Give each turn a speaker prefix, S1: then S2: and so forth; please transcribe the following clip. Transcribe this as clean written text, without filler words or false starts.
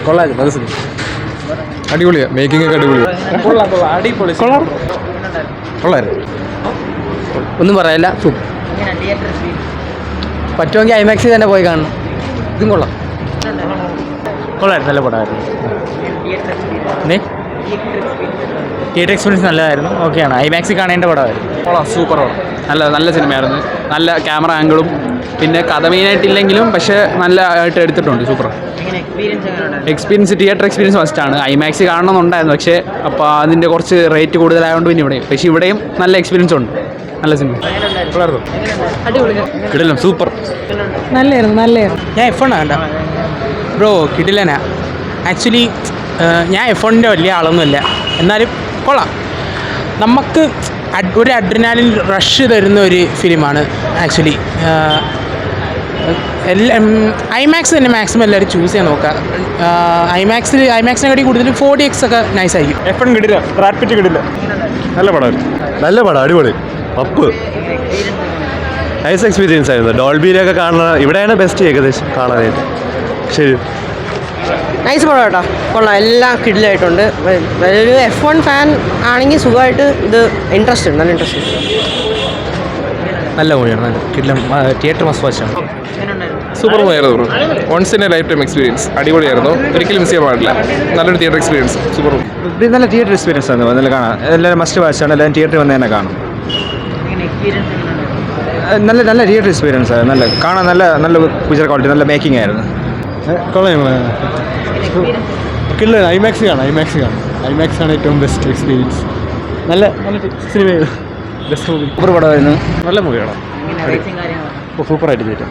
S1: കൊള്ളായിരുന്നു നല്ല സിനിമ. അടിപൊളിയാണ്, മേക്കിംഗ് ഒക്കെ അടിപൊളിയാണ്. കൊള്ളായിരുന്നു, ഒന്നും പറയാനില്ല. പറ്റുമെങ്കിൽ ഐമാക്സിൽ തന്നെ പോയി കാണണം. ഇതും കൊള്ളാം.
S2: കൊള്ളായിരുന്നു, നല്ല പടമായിരുന്നു. തിയേറ്റർ എക്സ്പീരിയൻസ് നല്ലതായിരുന്നു. ഓക്കെയാണ്, ഐമാക്സിൽ കാണേണ്ട പടമായിരുന്നു.
S1: കൊള്ളാം, സൂപ്പർ പടം. നല്ല സിനിമയായിരുന്നു. നല്ല ക്യാമറ ആംഗിളും പിന്നെ കഥ മെയിനായിട്ടില്ലെങ്കിലും പക്ഷേ നല്ല ആയിട്ട് എടുത്തിട്ടുണ്ട്. Super experience. തിയേറ്റർ എക്സ്പീരിയൻസ് മസ്റ്റാണ്. ഐമാക്സ് കാണണമെന്നുണ്ടായിരുന്നു, പക്ഷേ അപ്പോൾ അതിൻ്റെ കുറച്ച് റേറ്റ് കൂടുതലായതുകൊണ്ട് പിന്നെ ഇവിടെയും. പക്ഷേ ഇവിടെയും നല്ല എക്സ്പീരിയൻസ് ഉണ്ട്. നല്ല സിനിമ. കിടിലം, സൂപ്പർ.
S3: നല്ലായിരുന്നു.
S2: ഞാൻ F1 വേണ്ട ബ്രോ, കിടിലനാ. ആക്ച്വലി ഞാൻ F1ൻ്റെ വലിയ ആളൊന്നുമില്ല, എന്നാലും കൊള്ളാം. നമുക്ക് ഒരു അഡ്രിനാലിൻ റഷ് തരുന്ന ഒരു ഫിലിമാണ് ആക്ച്വലി. ഐമാക്സ് തന്നെ മാക്സിമം എല്ലാവരും ചൂസ് ചെയ്യാൻ നോക്കുക. ഐമാക്സിനെക്കാട്ടി കൂടുതൽ 4DX ഒക്കെ നൈസായിരിക്കും.
S1: F1 കിടില്ല, Brad pit കിടില്ല. നല്ല പടം, അടിപൊളി. പപ്പ് നൈസ് എക്സ്പീരിയൻസ് ആയിരുന്നു. ഡോൾബിയിലൊക്കെ കാണുന്ന ഇവിടെയാണ് ബെസ്റ്റ് ഏകദേശം കാണാനായിട്ട്. ശരി,
S3: നൈസ് പടം കേട്ടോ, കൊള്ളാം. എല്ലാം കിടിലായിട്ടുണ്ട്. ഒരു F1 ഫാൻ ആണെങ്കിൽ സുഖമായിട്ട് ഇത് ഇൻട്രസ്റ്റ് ഉണ്ട്, നല്ല ഇൻട്രസ്റ്റ് ഉണ്ട്.
S1: നല്ല മൂവിയാണ്, നല്ല കിടിലം. തിയേറ്റർ മസ്റ്റ് വാച്ചാണ്.
S4: സൂപ്പർ മൂവിയായിരുന്നു. Once in a lifetime experience. അടിപൊളിയായിരുന്നു, ഒരിക്കലും മിസ് ചെയ്യാൻ പാടില്ല. നല്ലൊരു തിയേറ്റർ എക്സ്പീരിയൻസ്. സൂപ്പർ.
S1: നല്ല തിയേറ്റർ എക്സ്പീരിയൻസ് ആണ്, നല്ല കാണാൻ. എല്ലാവരും മസ്റ്റ് വാച്ചാണ്, എല്ലാവരും തിയേറ്ററിൽ വന്ന് തന്നെ കാണും. നല്ല തിയേറ്റർ എക്സ്പീരിയൻസ് ആയിരുന്നു. നല്ല കാണാൻ, നല്ല പിക്ചർ ക്വാളിറ്റി, നല്ല മേക്കിംഗ് ആയിരുന്നു.
S2: കിടിലൻ. ഐമാക്സ് കാണാം. ഐമാക്സ് ആണ് ഏറ്റവും ബെസ്റ്റ് എക്സ്പീരിയൻസ്. നല്ല സിനിമയായിരുന്നു. Best movie.
S1: സൂപ്പർ പടമായിരുന്നു.
S4: നല്ല മൂവിയാണ്.
S1: സൂപ്പറായിട്ട് ചെയ്തു.